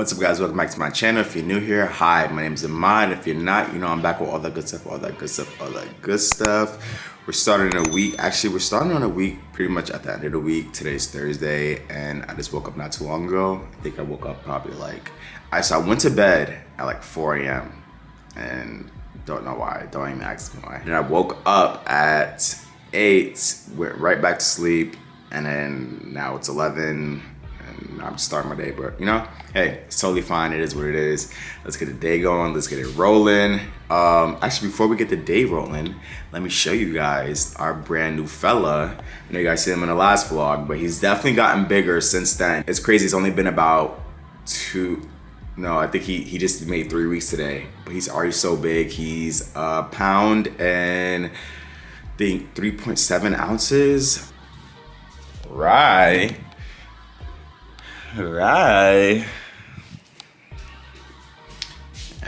What's up, guys? Welcome back to my channel. If you're new here, hi, my name is Ahmad. If you're not, you know I'm back with all that good stuff, all that good stuff. We're starting a week. Actually, we're starting on a week pretty much at the end of the week. Today's Thursday, and I just woke up not too long ago. I think I woke up probably I went to bed at like 4 a.m. and don't know why. Don't even ask me why. And I woke up at 8, went right back to sleep, and then now it's 11. I'm just starting my day, but you know, hey, it's totally fine. It is what it is. Let's get the day going. Let's get it rolling. Actually, before we get the day rolling, let me show you guys our brand new fella. I know you guys see him in the last vlog, but he's definitely gotten bigger since then. It's crazy. It's only been about I think he just made 3 weeks today, but he's already so big. He's a pound and I think 3.7 ounces. Right.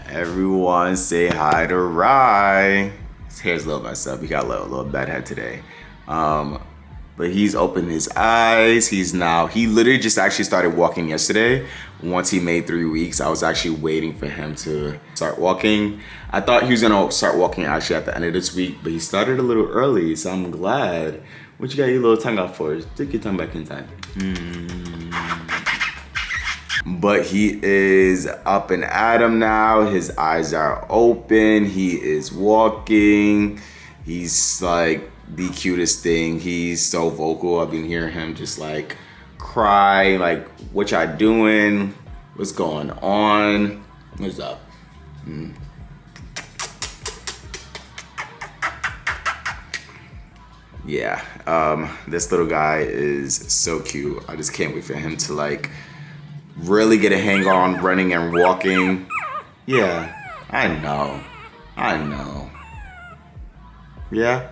Everyone say hi to Rye. His hair's a little messed up. He got a little bad head today. But he's opened his eyes. He literally just actually started walking yesterday. Once he made 3 weeks, I was actually waiting for him to start walking. I thought he was gonna start walking actually at the end of this week, but he started a little early, so I'm glad. What you got your little tongue out for? Stick your tongue back inside. But he is up and at 'em now. His eyes are open. He is walking. He's like the cutest thing. He's so vocal. I've been hearing him just like cry, like, what y'all doing? What's going on? What's up? Yeah, this little guy is so cute. I just can't wait for him to like really get a hang on running and walking. Yeah, I know. Yeah?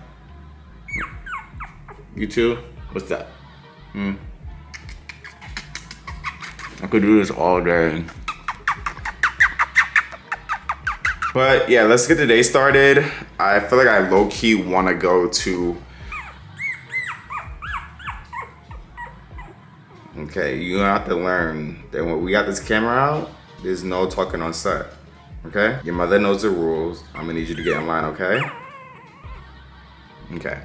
You too? What's that? I could do this all day. But yeah, let's get the day started. I feel like I low-key want to go to... Okay, you have to learn that when we got this camera out, there's no talking on set, okay? Your mother knows the rules. I'm gonna need you to get in line, okay? Okay.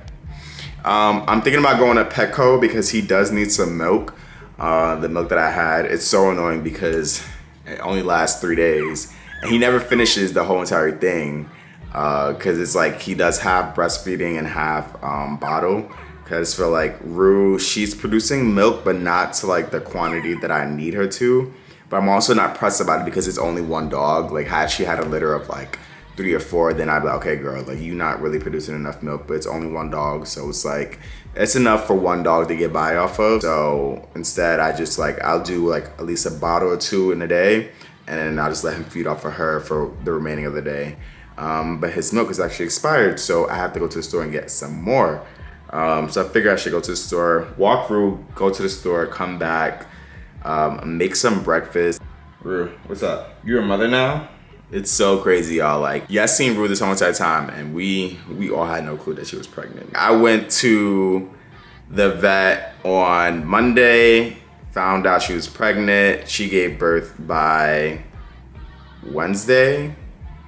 I'm thinking about going to Petco because he does need some milk. The milk that I had, it's so annoying because it only lasts 3 days. And he never finishes the whole entire thing because it's like he does half breastfeeding and half bottle. Because for like Rue, she's producing milk, but not to like the quantity that I need her to. But I'm also not pressed about it because it's only one dog. Like had she had a litter of like 3 or 4, then I'd be like, okay, girl, like you're not really producing enough milk, but it's only one dog. So it's like, it's enough for one dog to get by off of. So instead I just like, I'll do like at least a bottle or 2 in a day. And then I'll just let him feed off of her for the remaining of the day. But his milk is actually expired. So I have to go to the store and get some more. So I figure I should go to the store, walk through, go to the store, come back, make some breakfast. Rue, what's up? You're a mother now? It's so crazy, y'all. Like, yeah, I seen Rue this whole entire time, and we all had no clue that she was pregnant. I went to the vet on Monday, found out she was pregnant. She gave birth by Wednesday,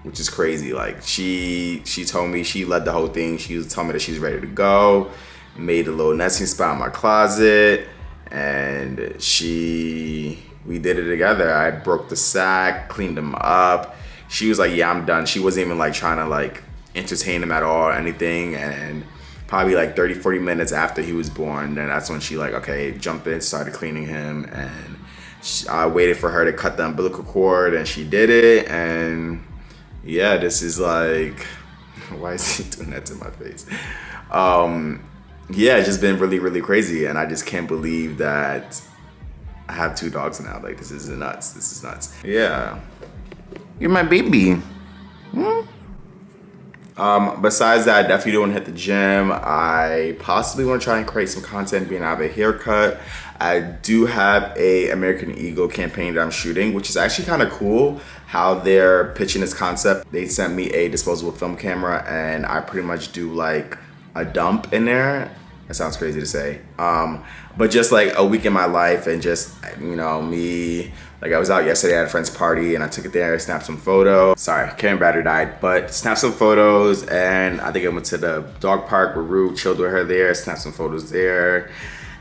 which is crazy. Like she told me she led the whole thing. She was telling me that she's ready to go, made a little nesting spot in my closet, and we did it together. I broke the sack, cleaned him up. She was like, yeah, I'm done. She wasn't even like trying to like entertain him at all or anything. And probably like 30-40 minutes after he was born, then that's when she like, okay, jumped in, started cleaning him, and I waited for her to cut the umbilical cord, and she did it. And yeah, this is like, why is he doing that to my face? Yeah, it's just been really, really crazy. And I just can't believe that I have 2 dogs now. Like, this is nuts. This is nuts. Yeah. You're my baby. Besides that, I definitely don't hit the gym. I possibly want to try and create some content being out of a haircut. I do have a American Eagle campaign that I'm shooting, which is actually kind of cool how they're pitching this concept. They sent me a disposable film camera and I pretty much do like a dump in there That sounds crazy to say. But just like a week in my life and just, you know, me, like I was out yesterday at a friend's party and I took it there, snapped some photos. Sorry, camera battery died, but snapped some photos, and I think I went to the dog park with Rue, chilled with her there, snapped some photos there.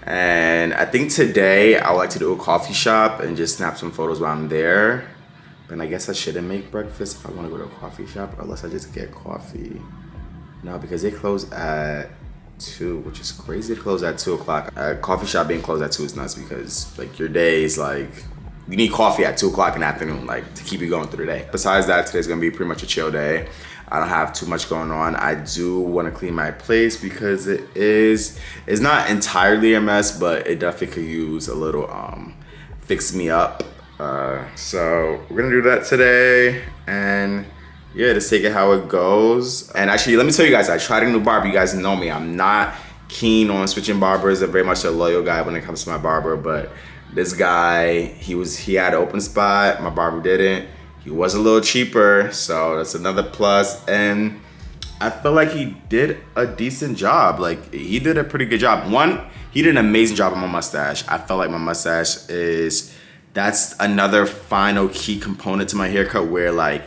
And I think today I would like to do a coffee shop and just snap some photos while I'm there. And I guess I shouldn't make breakfast if I want to go to a coffee shop, unless I just get coffee. No, because they close at 2, which is crazy to close at 2 o'clock. A coffee shop being closed at 2 is nuts because like your day is like, you need coffee at 2 o'clock in the afternoon, like to keep you going through the day. Besides that, today's gonna be pretty much a chill day. I don't have too much going on. I do wanna clean my place because it's not entirely a mess, but it definitely could use a little fix me up. So we're gonna do that today, and yeah, just take it how it goes. And actually, let me tell you guys, I tried a new barber. You guys know me. I'm not keen on switching barbers. I'm very much a loyal guy when it comes to my barber, but this guy, he had an open spot. My barber didn't. He was a little cheaper, so that's another plus. And I feel like he did a decent job. Like, he did a pretty good job. One, he did an amazing job on my mustache. I felt like my mustache that's another final key component to my haircut where, like,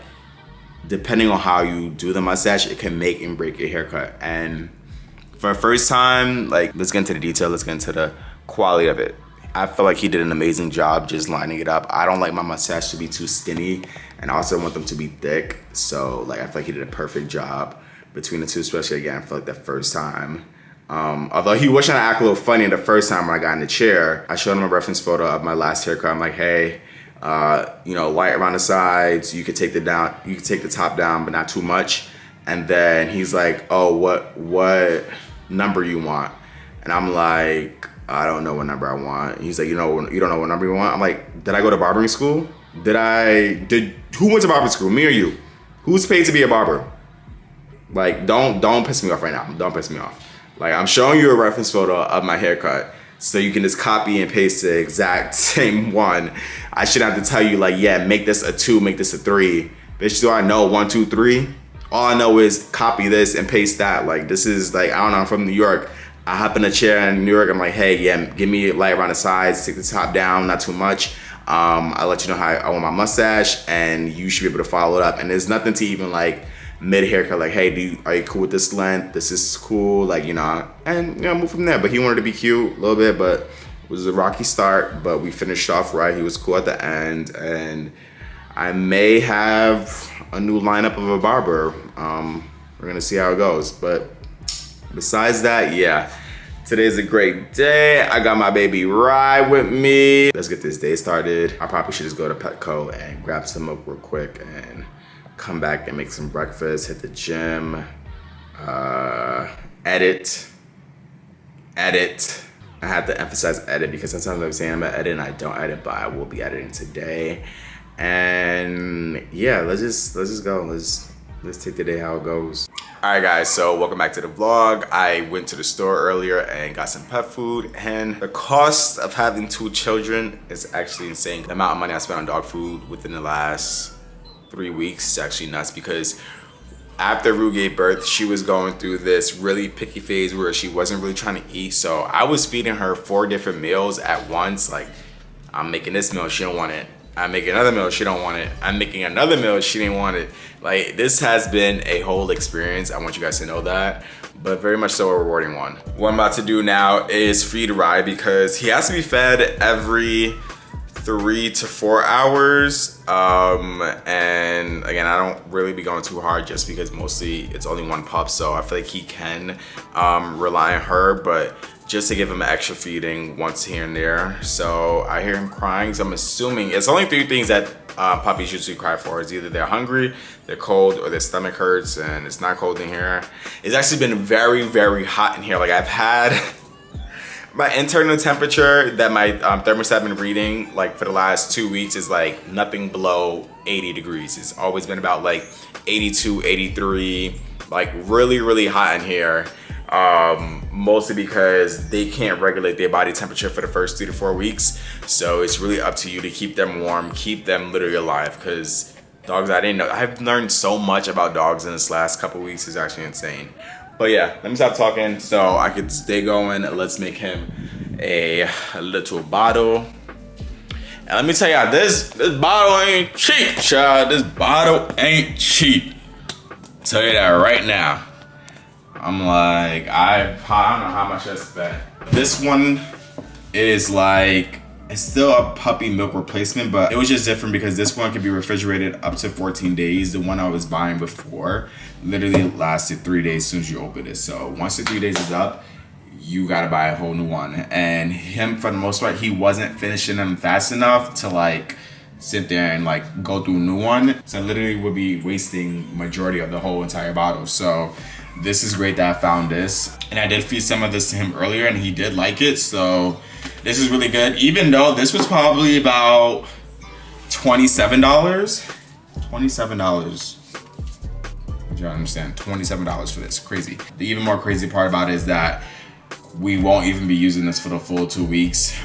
depending on how you do the mustache, it can make and break your haircut. And for the first time, like, let's get into the detail, let's get into the quality of it. I feel like he did an amazing job just lining it up. I don't like my mustache to be too skinny, and I also want them to be thick. So, like, I feel like he did a perfect job between the two, especially, again, I feel like the first time. Although he was trying to act a little funny the first time when I got in the chair, I showed him a reference photo of my last haircut. I'm like, hey, you know, light around the sides. You could take the top down, but not too much. And then he's like, oh, what number you want? And I'm like, I don't know what number I want. He's like, you don't know what number you want? I'm like, did I go to barbering school? Who went to barbering school, me or you? Who's paid to be a barber? Like, don't piss me off right now. Don't piss me off. Like, I'm showing you a reference photo of my haircut so you can just copy and paste the exact same one. I shouldn't have to tell you, like, yeah, make this a 2, make this a 3. Bitch, do I know 1, 2, 3? All I know is copy this and paste that. Like, this is like, I don't know, I'm from New York. I hop in a chair in New York, I'm like, hey, yeah, give me a light around the sides, take the top down, not too much. I'll let you know how I want my mustache, and you should be able to follow it up. And there's nothing to even like mid haircut, like, hey, are you cool with this length? This is cool, like, you know, and you know, move from there. But he wanted to be cute a little bit, but it was a rocky start, but we finished off right. He was cool at the end, and I may have a new lineup of a barber. We're gonna see how it goes, but besides that, yeah, today's a great day. I got my baby Rye with me. Let's get this day started. I probably should just go to Petco and grab some milk real quick and come back and make some breakfast, hit the gym, edit. I have to emphasize edit because sometimes I'm saying I'm gonna edit and I don't edit, but I will be editing today. And yeah, let's just go. Let's take the day how it goes. All right, guys, so welcome back to the vlog. I went to the store earlier and got some pet food, and the cost of having 2 children is actually insane. The amount of money I spent on dog food within the last 3 weeks is actually nuts, because after Rue gave birth, she was going through this really picky phase where she wasn't really trying to eat. So I was feeding her 4 different meals at once. Like, I'm making this meal, she don't want it. I'm making another meal, she don't want it. I'm making another meal, she didn't want it. Like, this has been a whole experience. I want you guys to know that, but very much so a rewarding one. What I'm about to do now is feed Rye, because he has to be fed every 3 to 4 hours. And again, I don't really be going too hard just because mostly it's only 1 pup, so I feel like he can rely on her, but just to give him extra feeding once here and there. So I hear him crying, so I'm assuming it's only 3 things that puppies usually cry for. It's either they're hungry, they're cold, or their stomach hurts, and it's not cold in here. It's actually been very, very hot in here. Like, I've had my internal temperature that my thermostat been reading, like, for the last 2 weeks is like nothing below 80 degrees. It's always been about like 82, 83, like really, really hot in here. Mostly because they can't regulate their body temperature for the first 3 to 4 weeks. So it's really up to you to keep them warm, keep them literally alive, because dogs, I didn't know. I've learned so much about dogs in this last couple weeks. Is actually insane. But yeah, let me stop talking so I can stay going. Let's make him a little bottle. And let me tell y'all, this bottle ain't cheap, child. This bottle ain't cheap. Tell you that right now. I'm like, I don't know how much I spent. This one is like, it's still a puppy milk replacement, but it was just different because this one could be refrigerated up to 14 days. The one I was buying before literally lasted 3 days as soon as you open it. So once the 3 days is up, you gotta buy a whole new one. And him, for the most part, he wasn't finishing them fast enough to like sit there and like go through a new one. So I literally would be wasting majority of the whole entire bottle. So this is great that I found this. And I did feed some of this to him earlier and he did like it. So this is really good. Even though this was probably about $27. $27. You understand? $27 for this. Crazy. The even more crazy part about it is that we won't even be using this for the full 2 weeks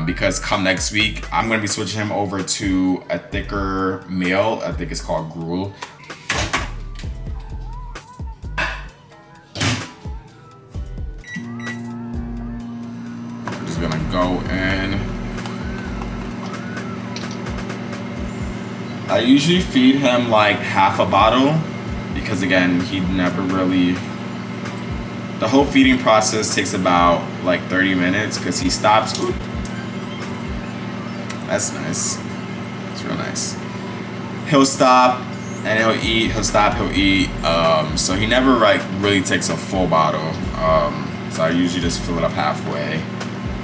because come next week, I'm gonna be switching him over to a thicker meal. I think it's called gruel. I'm just gonna go in. I usually feed him like half a bottle because again, he never really, the whole feeding process takes about like 30 minutes because he stops. Ooh. That's nice. That's real nice. He'll stop and he'll eat. He'll stop, he'll eat. So he never like really takes a full bottle. So I usually just fill it up halfway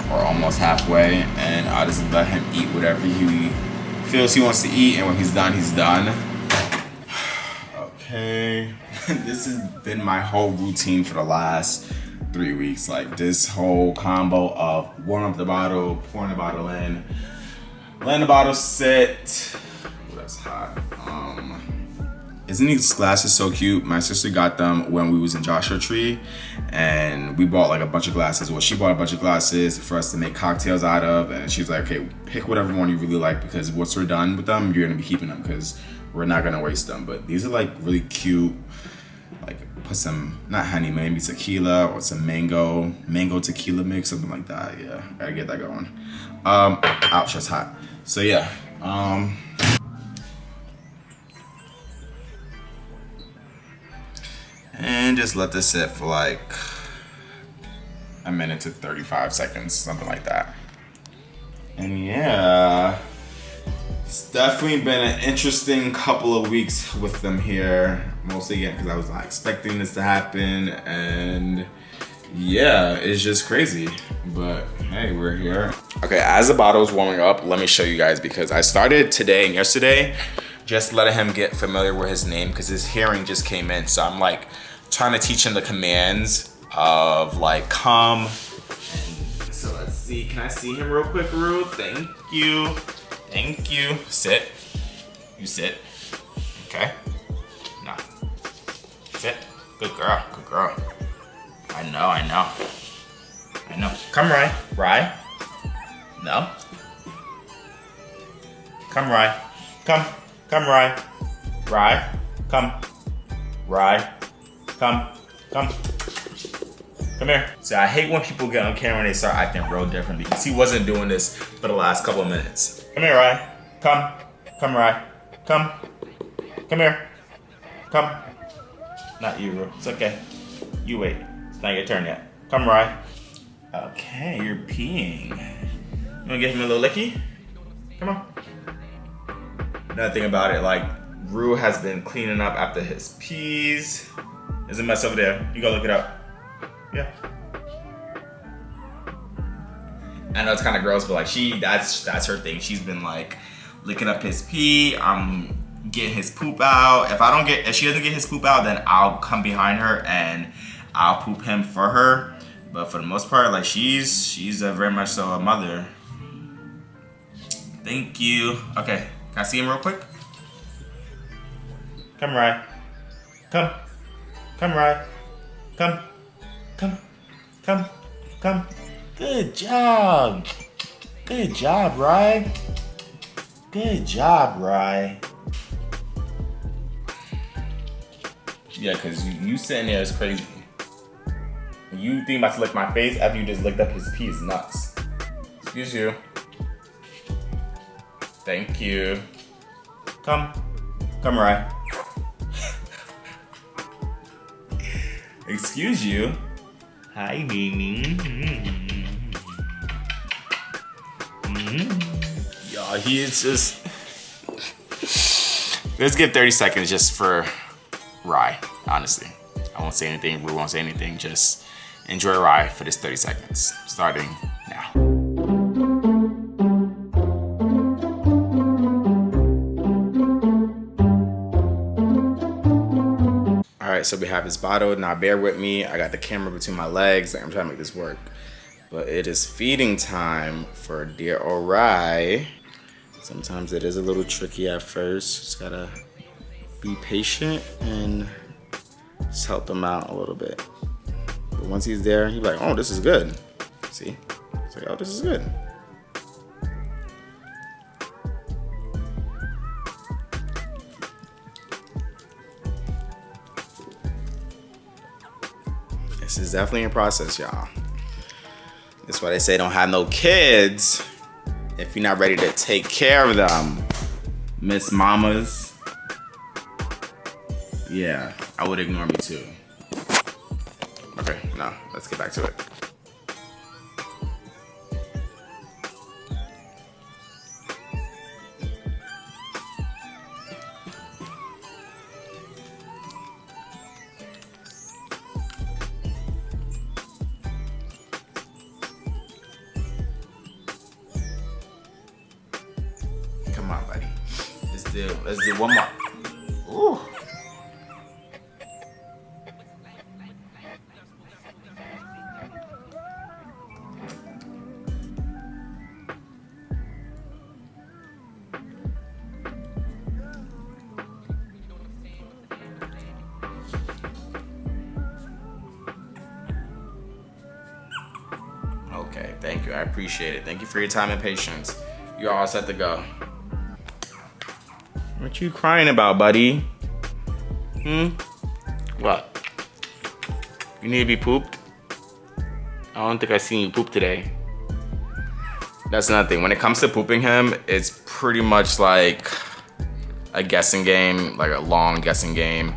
or almost halfway, and I just let him eat whatever he feels he wants to eat, and when he's done, he's done. Okay. This has been my whole routine for the last 3 weeks. Like this whole combo of warming up the bottle, pouring the bottle in, letting the bottle sit. Oh, that's hot. Isn't these glasses so cute? My sister got them when we was in Joshua Tree and we bought like a bunch of glasses. Well, she bought a bunch of glasses for us to make cocktails out of, and she's like, okay, pick whatever one you really like because once we're done with them, you're gonna be keeping them because we're not gonna waste them. But these are like really cute. Like put some, not honey, maybe tequila or some mango tequila mix, something like that. Yeah, gotta get that going. Ouch, that's hot. So yeah, and just let this sit for like a minute to 35 seconds, something like that. And yeah, it's definitely been an interesting couple of weeks with them here. Mostly again, because I was not expecting this to happen. And yeah, it's just crazy. But hey, we're here. Okay, as the bottle's warming up, let me show you guys because I started today and yesterday just letting him get familiar with his name because his hearing just came in. So I'm like trying to teach him the commands of like come. And so let's see, can I see him real quick, Rue? Thank you. Thank you. Sit. You sit. Okay. No. Sit. Good girl. Good girl. I know. I know. I know. Come, Rye. Rye. No. Come, Rye. Come. Come, Rye. Rye. Come. Rye. Come. Come. Come here. See, I hate when people get on camera and they start acting real different because he wasn't doing this for the last couple of minutes. Come here, Rye. Come. Come, Rye. Come. Come here. Come. Not you, Ru. It's okay. You wait. It's not your turn yet. Come, Rye. Okay, you're peeing. You wanna give him a little licky? Come on. Another thing about it, like, Ru has been cleaning up after his pees. There's a mess over there. You go look it up. Yeah. I know it's kind of gross, but like that's her thing. She's been like licking up his pee. I'm getting his poop out. If she doesn't get his poop out, then I'll come behind her and I'll poop him for her. But for the most part, like she's very much so a mother. Thank you. Okay, can I see him real quick? Come, Rye. Come. Come, Rye. Come. Come. Come. Come. Good job. Good job, Rye. Good job, Rye. Yeah, because you sitting there is crazy. You think about to lick my face after you just licked up his pee is nuts. Excuse you. Thank you. Come, Rye. Excuse you. Hi, Mimi. Y'all, he is just. Let's give 30 seconds just for Rye, honestly. I won't say anything, we won't say anything, just enjoy Rye for this 30 seconds, starting now. All right, so we have his bottle. Now bear with me, I got the camera between my legs, like I'm trying to make this work. But it is feeding time for dear old Rye. Sometimes it is a little tricky at first, just gotta be patient and just help him out a little bit. But once he's there, he's like, oh, this is good. See? It's like, oh, this is good. This is definitely a process, y'all. That's why they say don't have no kids if you're not ready to take care of them, Miss Mamas. Yeah, I would ignore me too. Okay, no, let's get back to it. Come on, buddy. Let's do one more. Ooh. Okay, thank you. I appreciate it. Thank you for your time and patience. You're all set to go. What you crying about, buddy? What? You need to be pooped? I don't think I seen you poop today. That's another thing. When it comes to pooping him, it's pretty much like a guessing game, like a long guessing game.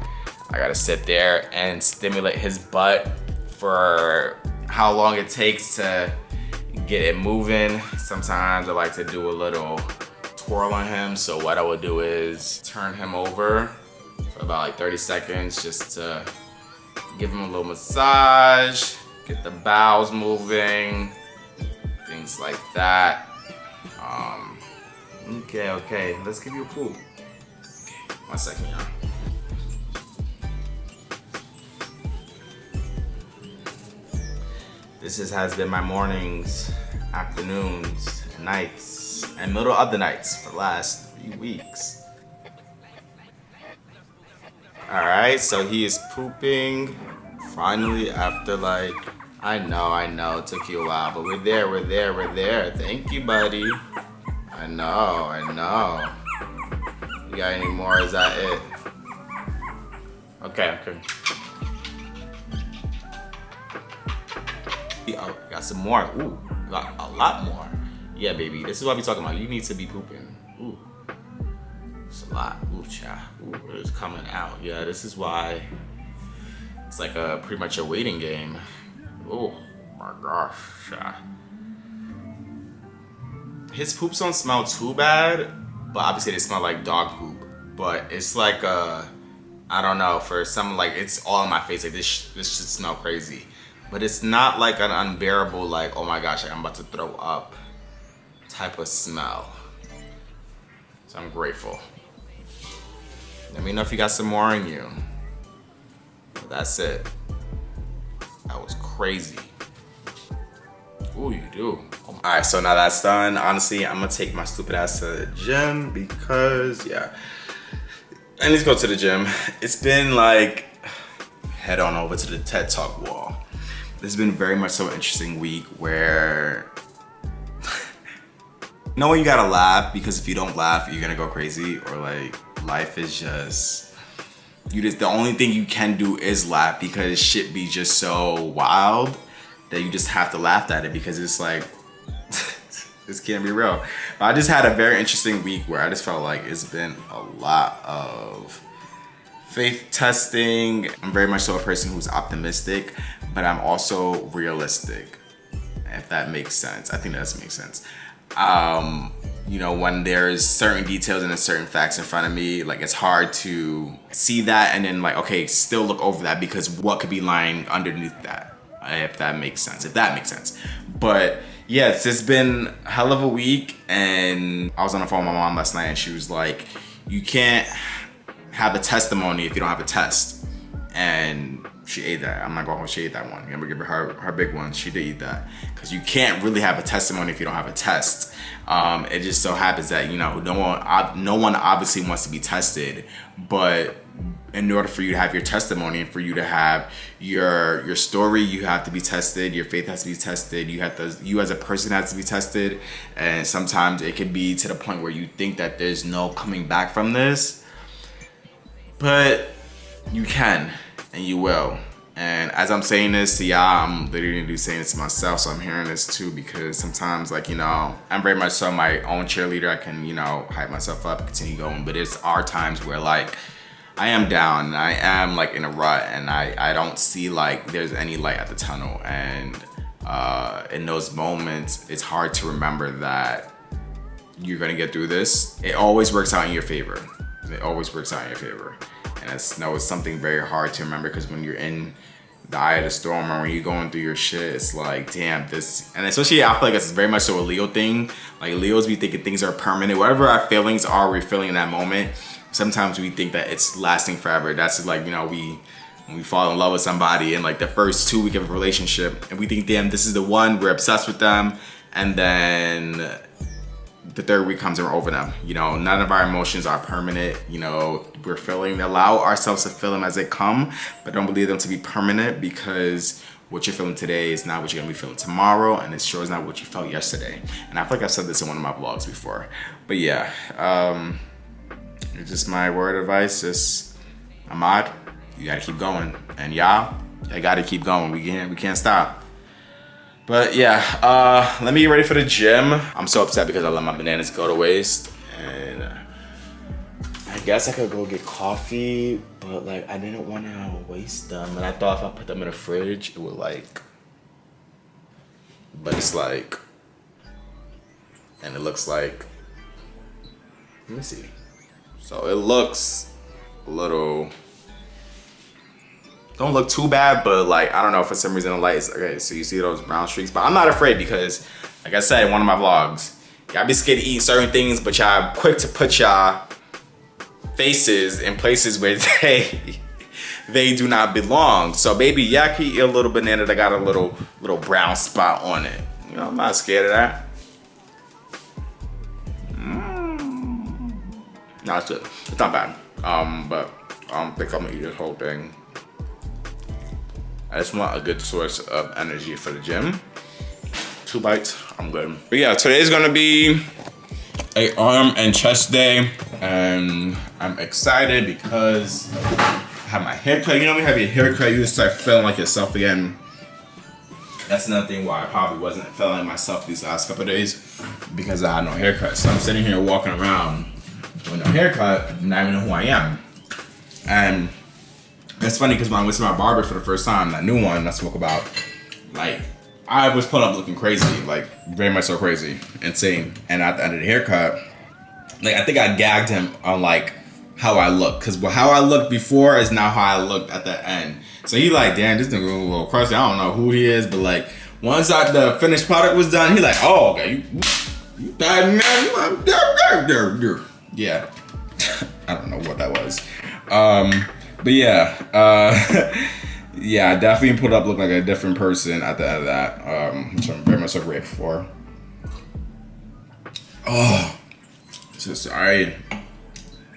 I gotta sit there and stimulate his butt for how long it takes to get it moving. Sometimes I like to do a little twirl on him. So what I would do is turn him over for about like 30 seconds just to give him a little massage, get the bowels moving, things like that. Okay, let's give you a poop. Okay, 1 second, y'all. This has been my mornings, afternoons, and nights, and middle of the nights for the last 3 weeks. All right, so he is pooping finally after like, I know, it took you a while, but we're there. Thank you, buddy. I know. You got any more? Is that it? Okay. Oh, got some more. Ooh, got a lot more. Yeah, baby, this is what we talking about. You need to be pooping. Ooh, it's a lot. Ooh, child. Ooh, it's coming out. Yeah, this is why it's like pretty much a waiting game. Oh my gosh, child. His poops don't smell too bad, but obviously they smell like dog poop. But it's like I don't know, for some, like it's all in my face. Like this should smell crazy. But it's not like an unbearable, like, oh my gosh, like I'm about to throw up type of smell. So I'm grateful. Let me know if you got some more in you. But that's it. That was crazy. Ooh, you do. All right, so now that's done. Honestly, I'm gonna take my stupid ass to the gym because, yeah, I need to go to the gym. It's been like, head on over to the TED Talk wall. This has been very much so an interesting week where knowing you gotta laugh, because if you don't laugh, you're gonna go crazy, or like life is just the only thing you can do is laugh, because shit be just so wild that you just have to laugh at it, because it's like, this can't be real. But I just had a very interesting week where I just felt like it's been a lot of faith testing. I'm very much so a person who's optimistic, but I'm also realistic, if that makes sense. I think that does make sense. You know, when there's certain details and certain facts in front of me, like it's hard to see that and then like, okay, still look over that, because what could be lying underneath that, if that makes sense. But yeah, it's just been a hell of a week, and I was on the phone with my mom last night and she was like, you can't have a testimony if you don't have a test. And she ate that. I'm not going to, she ate that one. I'm gonna give her big one. She did eat that, because you can't really have a testimony if you don't have a test. It just so happens that, you know, no one obviously wants to be tested, but in order for you to have your testimony and for you to have your story, you have to be tested. Your faith has to be tested. You as a person has to be tested. And sometimes it can be to the point where you think that there's no coming back from this, but you can and you will. And as I'm saying this to y'all, I'm literally saying this to myself, so I'm hearing this too, because sometimes, like, you know, I'm very much so my own cheerleader. I can, you know, hype myself up and continue going, but it's our times where, like, I am down and I am, like, in a rut, and I don't see, like, there's any light at the tunnel. And in those moments, it's hard to remember that you're gonna get through this. It always works out in your favor. It always works out in your favor. And it's something very hard to remember, because when you're in the eye of the storm, or when you're going through your shit, it's like, damn, this, and especially I feel like it's very much so a Leo thing. Like, Leos be thinking things are permanent. Whatever our feelings are, we're feeling in that moment. Sometimes we think that it's lasting forever. That's like, you know, when we fall in love with somebody in like the first 2 weeks of a relationship, and we think, damn, this is the one, we're obsessed with them, and then the third week comes and we're over them. You know, none of our emotions are permanent. You know, we're feeling, allow ourselves to feel them as they come, but don't believe them to be permanent, because what you're feeling today is not what you're gonna be feeling tomorrow, and it sure is not what you felt yesterday. And I feel like I've said this in one of my vlogs before. But yeah, it's just my word of advice is, Ahmad, you gotta keep going. And y'all, I gotta keep going. We can't stop. But yeah, let me get ready for the gym. I'm so upset because I let my bananas go to waste. And I guess I could go get coffee, but like I didn't want to waste them. And I thought if I put them in the fridge, it would like, but it's like, and it looks like, let me see. So it looks a little, don't look too bad, but like, I don't know, for some reason the light is, okay, so you see those brown streaks, but I'm not afraid, because like I said in one of my vlogs, y'all be scared to eat certain things, but y'all quick to put y'all faces in places where they do not belong. So baby, y'all can eat a little banana that got a little brown spot on it. You know, I'm not scared of that. No, it's good. It's not bad. But I don't think I'm gonna eat this whole thing. I just want a good source of energy for the gym. 2 bites, I'm good. But yeah, today's gonna be a arm and chest day, and I'm excited because I have my haircut. You know, when you have your haircut, you just start feeling like yourself again. That's another thing why I probably wasn't feeling like myself these last couple of days, because I had no haircut. So I'm sitting here walking around with no haircut, not even know who I am. And it's funny because when I went to my barber for the first time, that new one I spoke about, like, I was put up looking crazy, like very much so crazy, insane. And at the end of the haircut, like I think I gagged him on like how I look, because how I looked before is now how I looked at the end. So he like, damn, this nigga a little crazy. I don't know who he is, but like once the finished product was done, he like, oh, okay, you bad man, yeah. I don't know what that was. But yeah, yeah, I definitely put up look like a different person at the end of that, which I'm very much so grateful for. Oh, so sorry. I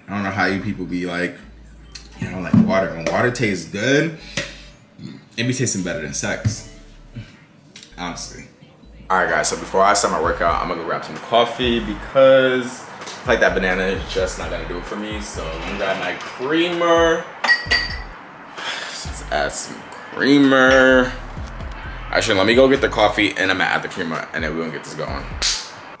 don't know how you people be like, you know, like water. When water tastes good, it be tasting better than sex. Honestly. All right, guys. So before I start my workout, I'm gonna go grab some coffee because like that banana is just not gonna do it for me. So I'm gonna grab my creamer. add some creamer. Actually, let me go get the coffee and I'm gonna add the creamer and then we're gonna get this going.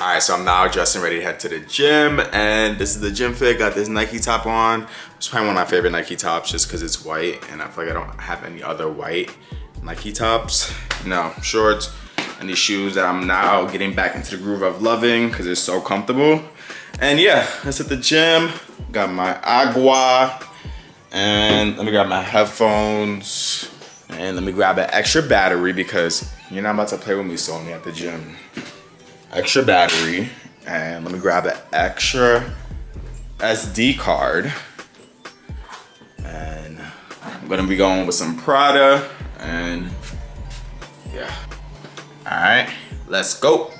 All right, so I'm now dressed and ready to head to the gym, and this is the gym fit. Got this Nike top on. It's probably one of my favorite Nike tops just because it's white, and I feel like I don't have any other white Nike tops. No, shorts and these shoes that I'm now getting back into the groove of loving because they're so comfortable. And yeah, let's hit the gym. Got my agua, and let me grab my headphones, and let me grab an extra battery because you're not about to play with me, Sony, at the gym. Extra battery, and let me grab an extra SD card, and I'm gonna be going with some Prada, and yeah. All right, let's go.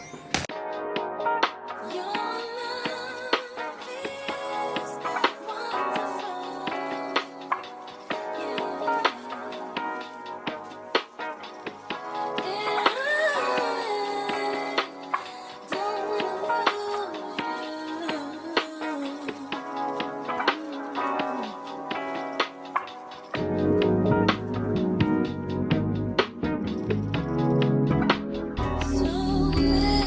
So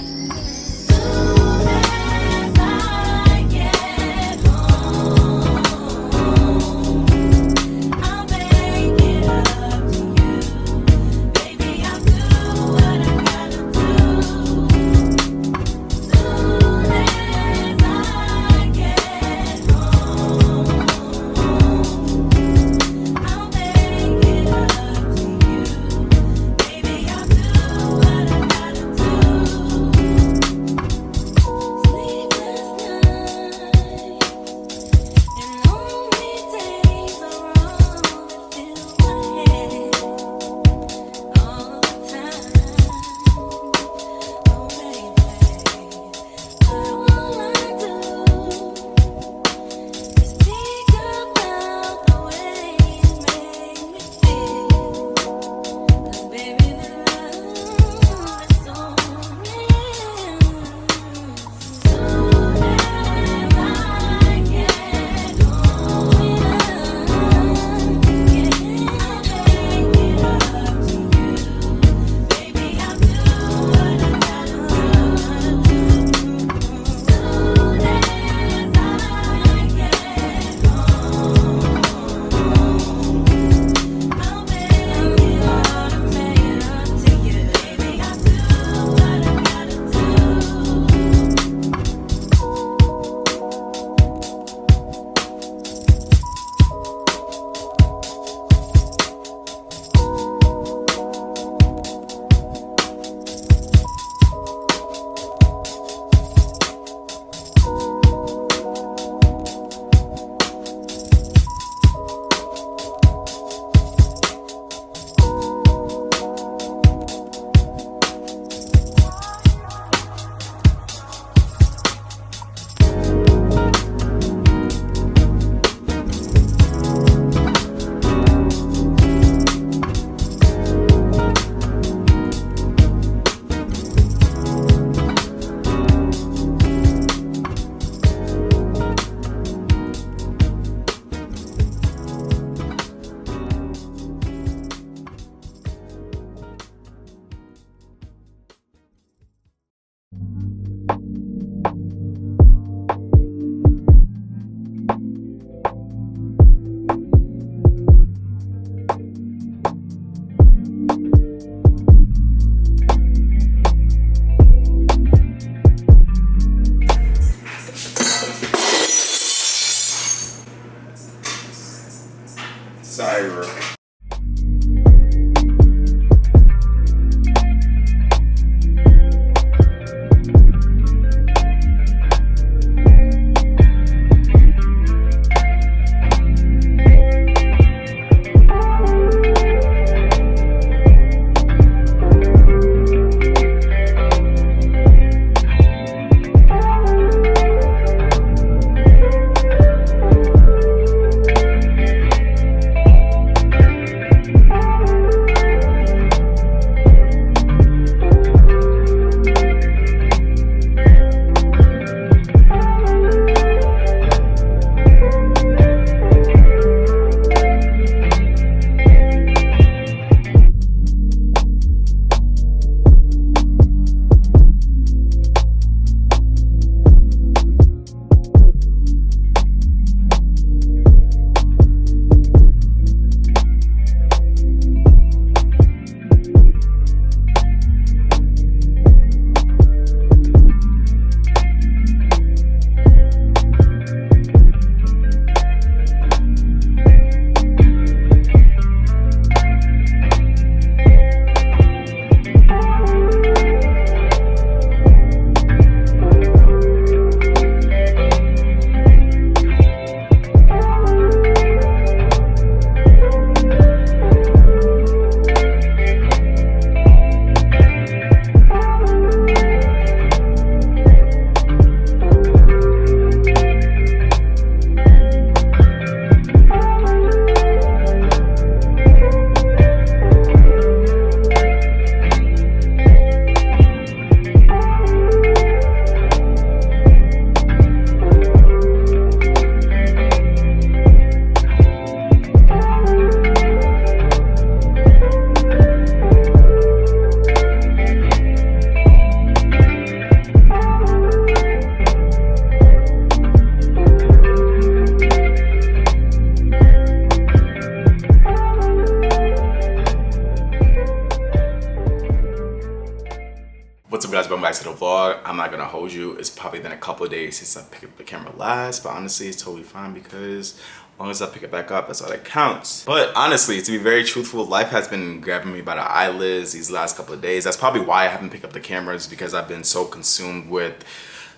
What's up, guys? Welcome back to the vlog. I'm not gonna hold you. It's probably been a couple of days since I picked up the camera last, but honestly, it's totally fine because as long as I pick it back up, that's all that counts. But honestly, to be very truthful, life has been grabbing me by the eyelids these last couple of days. That's probably why I haven't picked up the cameras, because I've been so consumed with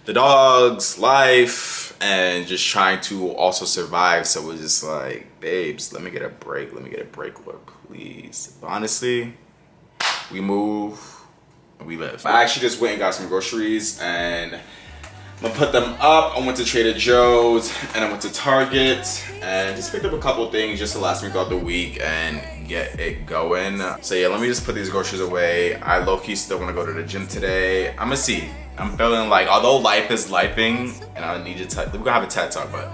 the dogs, life, and just trying to also survive. So it's just like, babes, let me get a break. Let me get a break, Lord, please. But honestly, we move. We live. I actually just went and got some groceries and I'm gonna put them up. I went to Trader Joe's and I went to Target and just picked up a couple things just to last me throughout the week and get it going. So yeah, let me just put these groceries away. I low-key still wanna go to the gym today. I'm gonna see. I'm feeling like, although life is lifing, and I need to we're gonna have a TED talk, but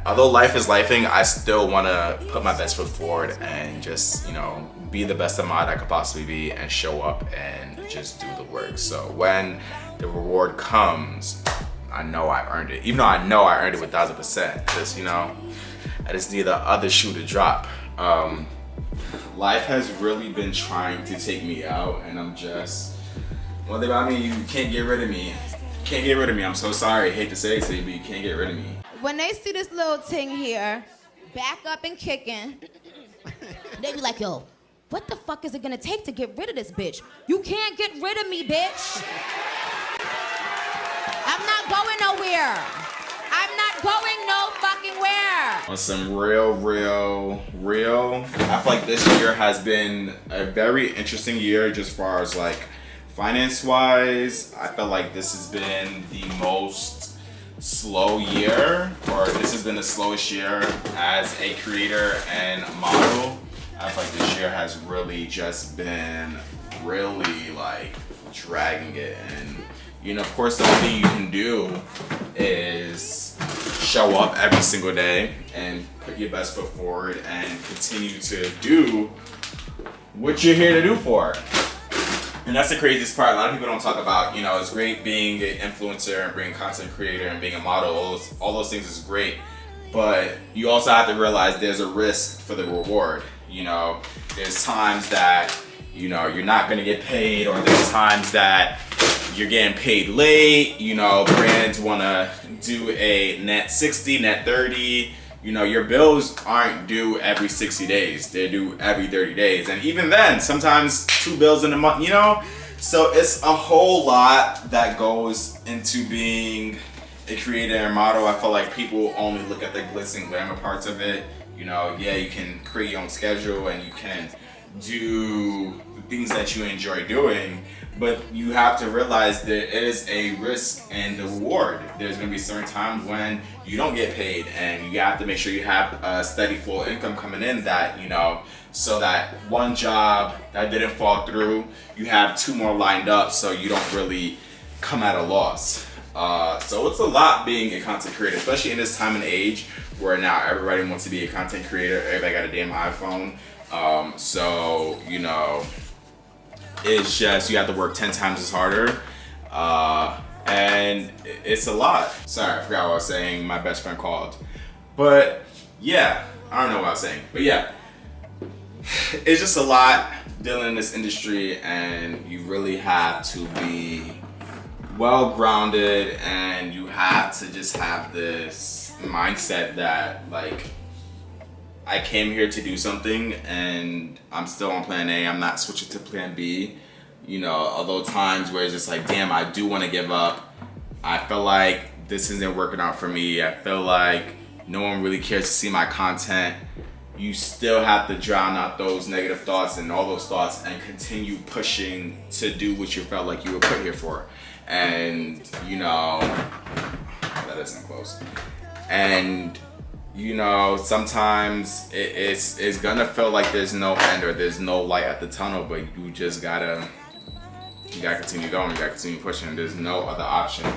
although life is lifing, I still wanna put my best foot forward and just, you know, be the best Ahmad I could possibly be and show up and just do the work. So when the reward comes, I know I earned it. Even though I know I earned it 1000%, just, you know, I just need the other shoe to drop. Life has really been trying to take me out, and I'm just, one thing about me, you can't get rid of me. Can't get rid of me. I'm so sorry. I hate to say it to you, but you can't get rid of me. When they see this little thing here, back up and kicking, they be like, yo, what the fuck is it gonna take to get rid of this bitch? You can't get rid of me, bitch. I'm not going nowhere. I'm not going no fucking where. On some real, I feel like this year has been a very interesting year just far as like finance-wise. I feel like this has been the most slow year, or this has been the slowest year as a creator and model. I feel like this year has really just been really like dragging it, and you know, of course, the only thing you can do is show up every single day and put your best foot forward and continue to do what you're here to do for. And that's the craziest part. A lot of people don't talk about, you know, it's great being an influencer and being a content creator and being a model. All those things is great, but you also have to realize there's a risk for the reward. You know, there's times that, you know, you're not gonna get paid, or there's times that you're getting paid late. You know, brands wanna do a net 60, net 30. You know, your bills aren't due every 60 days. They're due every 30 days. And even then, sometimes 2 bills in a month, you know? So it's a whole lot that goes into being a creator and model. I feel like people only look at the glitz and glamour parts of it. You know, yeah, you can create your own schedule and you can do the things that you enjoy doing, but you have to realize there is a risk and the reward. There's gonna be certain times when you don't get paid, and you have to make sure you have a steady full income coming in, that, you know, so that one job that didn't fall through, you have 2 more lined up so you don't really come at a loss. So it's a lot being a content creator, especially in this time and age where now everybody wants to be a content creator. Everybody got a damn iPhone. So, you know, it's just, you have to work 10 times as harder. And it's a lot. Sorry, I forgot what I was saying. My best friend called. But yeah, I don't know what I was saying. But yeah, it's just a lot dealing in this industry, and you really have to be well grounded, and you have to just have this mindset that, like, I came here to do something and I'm still on plan A. I'm not switching to plan B. You know, although times where it's just like, damn, I do want to give up. I feel like this isn't working out for me. I feel like no one really cares to see my content. You still have to drown out those negative thoughts and all those thoughts and continue pushing to do what you felt like you were put here for. And, you know, that isn't close. And, you know, sometimes it's gonna feel like there's no end or there's no light at the tunnel, but you just gotta continue going, you gotta continue pushing. There's no other option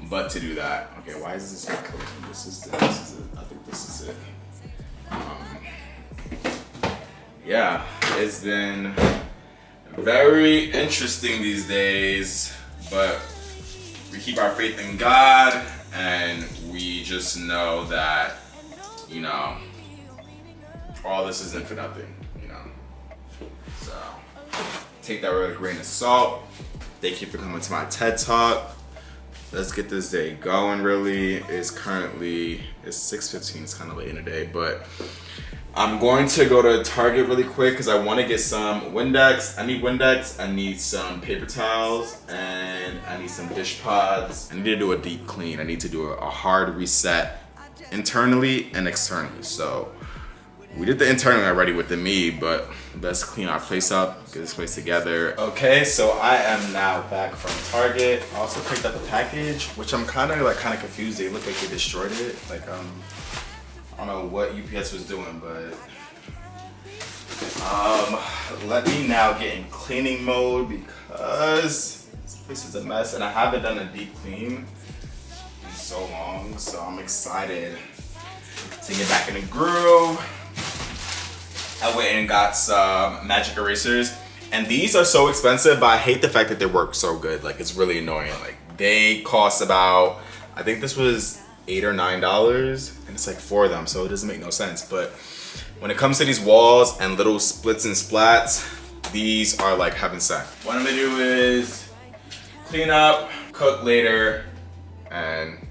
but to do that. Okay, why is this not closing? This is it. I think this is it. Yeah, it's been very interesting these days, but we keep our faith in God, and we just know that, you know, all this isn't for nothing, you know. So take that with a grain of salt. Thank you for coming to my TED Talk. Let's get this day going. Really, it's 6:15. It's kind of late in the day, but I'm going to go to Target really quick because I want to get some Windex. I need Windex. I need some paper towels, and I need some dish pods. I need to do a deep clean. I need to do a hard reset internally and externally. So we did the internal already with the me, but let's clean our place up, get this place together. Okay, so I am now back from Target. I also picked up a package, which I'm kind of confused. They look like they destroyed it. Like I don't know what UPS was doing, but let me now get in cleaning mode because this place is a mess and I haven't done a deep clean in so long. So I'm excited to get back in the groove. I went and got some magic erasers, and these are so expensive, but I hate the fact that they work so good. Like, it's really annoying. Like, they cost about, I think this was $8 or $9, and it's like 4 of them, so it doesn't make no sense. But when it comes to these walls and little splits and splats, these are like heaven sent. What I'm gonna do is clean up, cook later, and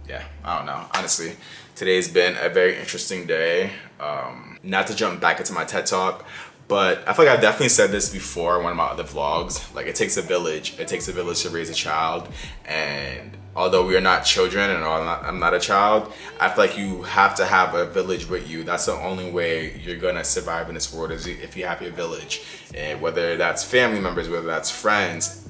yeah, I don't know. Honestly, today's been a very interesting day. Not to jump back into my TED Talk, but I feel like I've definitely said this before in one of my other vlogs. Like, it takes a village. It takes a village to raise a child. And although we are not children and I'm not a child, I feel like you have to have a village with you. That's the only way you're gonna survive in this world, is if you have your village. And whether that's family members, whether that's friends,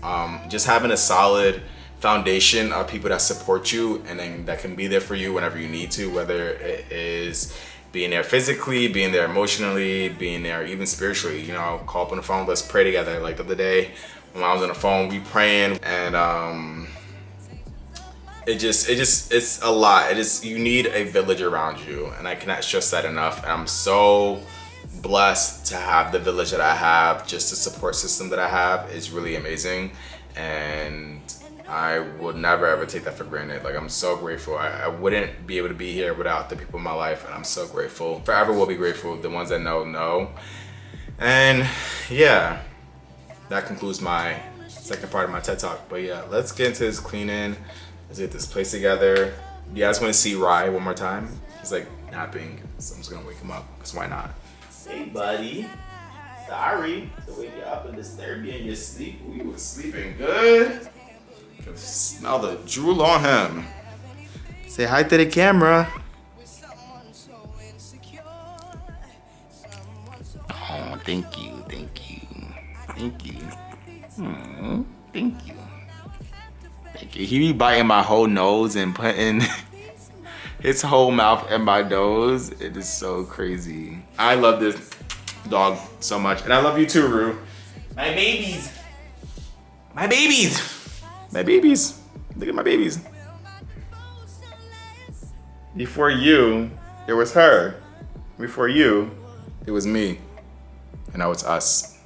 just having a solid foundation of people that support you and then that can be there for you whenever you need to, whether it is being there physically, being there emotionally, being there even spiritually. You know, call up on the phone, let's pray together. Like the other day when I was on the phone, we praying, and it's a lot. You need a village around you, and I cannot stress that enough. And I'm so blessed to have the village that I have. Just the support system that I have is really amazing, and I would never ever take that for granted. Like, I'm so grateful. I wouldn't be able to be here without the people in my life, and I'm so grateful. Forever will be grateful. The ones that know. And yeah, that concludes my second part of my TED Talk. But yeah, let's get into this cleaning. Let's get this place together. You guys want to see Rye one more time? He's like napping, so I'm just gonna wake him up, because why not? Hey buddy, sorry to wake you up and disturb you in your sleep. We were sleeping good. I can smell the drool on him. Say hi to the camera. Oh, thank you. Thank you. Thank you. He be biting my whole nose and putting his whole mouth in my nose. It is so crazy. I love this dog so much. And I love you too, Rue. My babies. My babies. My babies. Look at my babies. Before you, it was her. Before you, it was me. And now it's us.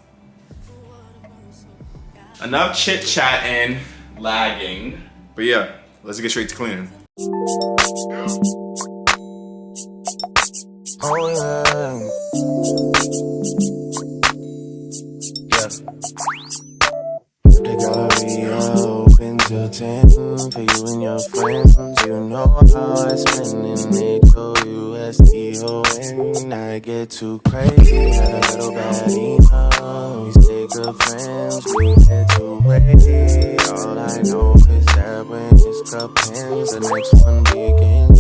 Enough chit-chatting, lagging. But yeah, let's get straight to cleaning. Oh yeah. The gallery open till 10 for you and your friends. You know how I spend in HIIII. I get too crazy, got a little baddie now. We stay good friends, we get too ready. All I know is that when it's cup hands, the next one begins.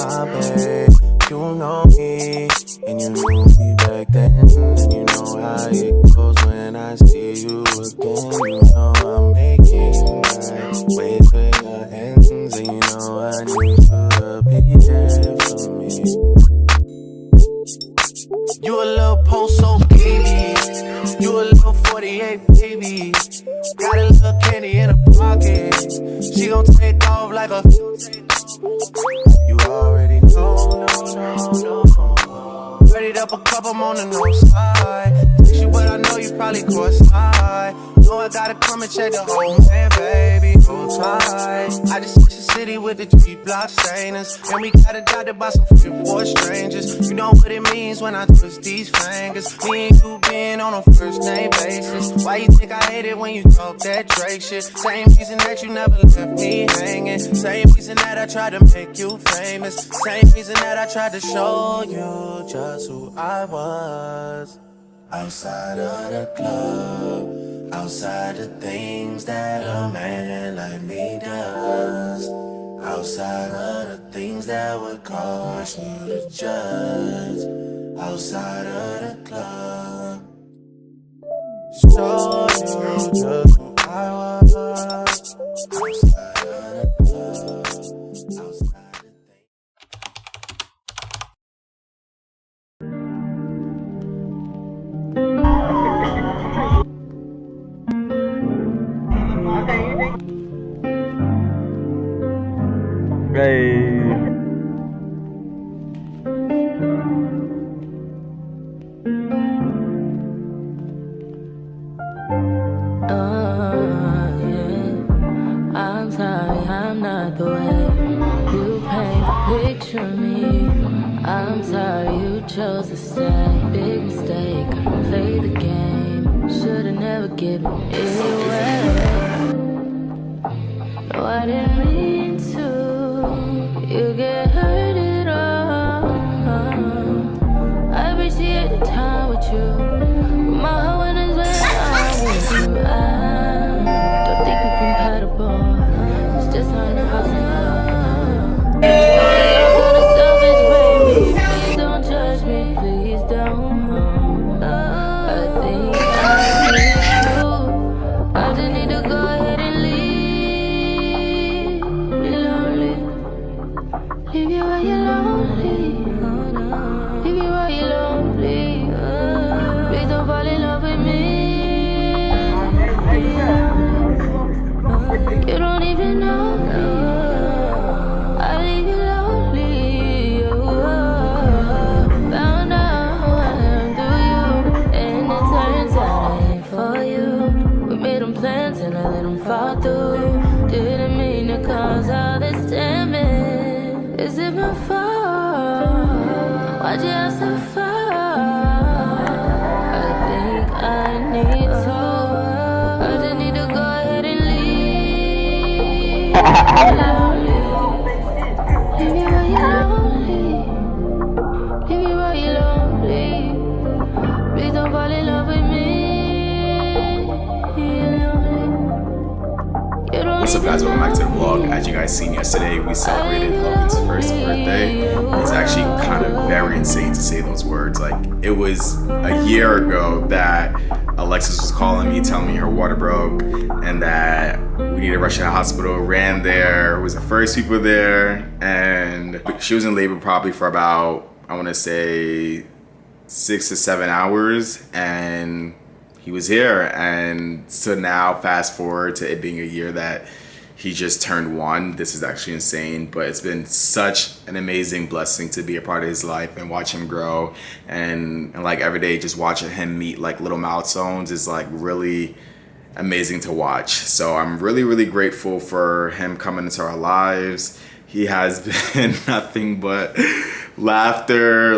My babe, you know me, and you knew me back then. And you know how it goes when I see you again. You know I'm making right way for your ends, and you know I need you to be there for me. You a little post-so baby, you a little 48 baby. Got a little candy in her pocket, she gon' take off like a. You already know, no. Ready up a cup, I'm on the no side. Text you, but I know you probably cross-eyed. Know I gotta come and check the whole man, baby. Hold tight. I just city with the G-block stainers. And we got adopted by some freaking four strangers. You know what it means when I twist these fingers. Me and you being on a first name basis. Why you think I hate it when you talk that Drake shit? Same reason that you never left me hanging. Same reason that I tried to make you famous. Same reason that I tried to show you just who I was. Outside of the club, outside the things that a man like me does. Outside of the things that would cause you to judge. Outside of the club, show you just who I was. Outside of the club, outside the things. I'm sorry, I'm not the way you paint the picture of me. I'm sorry you chose to stay. Big mistake, I played the game. Should've never given it away. No, I didn't mean to. You get hurt at all. I appreciate the time with you. My heart is where I want you. I don't think we're compatible. It's just not enough house and love. I'm gonna selfish, baby. Please don't judge me. Please don't. I think I need you. I just need to go ahead and leave. Be lonely. Leave you while you're lonely. Leave you while you're lonely. Please don't fall in love with me. You don't even know me. I leave you lonely. Found out who I am through you, and it turns out I ain't for you. We made them plans and I let them fall through. Didn't mean to cause all this damage. Is it my fault? Why'd you have to fall? I think I need to. I just need to go ahead and leave. Leave you while you're lonely. Leave you while you're lonely. Please don't fall in love with me. You're lonely. You don't What's up, guys? Welcome back to the vlog. As you guys seen yesterday, we celebrated Logan's first birthday. It's actually kind of very insane to say those words. Like, it was a year ago that Alexis was calling me, telling me her water broke and that we needed to rush to the hospital. Ran there, was the first people there, and she was in labor probably for about, I want to say, 6 to 7 hours, and he was here. And so now, fast forward to it being a year that he just turned 1. This is actually insane, but it's been such an amazing blessing to be a part of his life and watch him grow. And like every day, just watching him meet like little milestones is like really amazing to watch. So I'm really, really grateful for him coming into our lives. He has been nothing but laughter,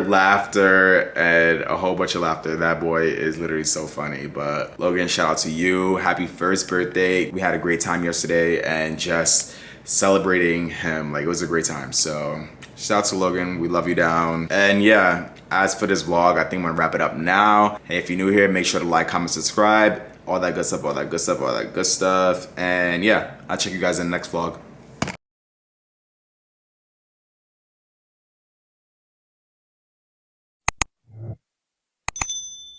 and a whole bunch of laughter. That boy is literally so funny. But Logan, shout out to you. Happy first birthday. We had a great time yesterday and just celebrating him. Like, it was a great time. So shout out to Logan. We love you down. And yeah, as for this vlog, I think I'm gonna wrap it up now. Hey, if you're new here, make sure to like, comment, subscribe. All that good stuff, all that good stuff, all that good stuff. And yeah, I'll check you guys in the next vlog.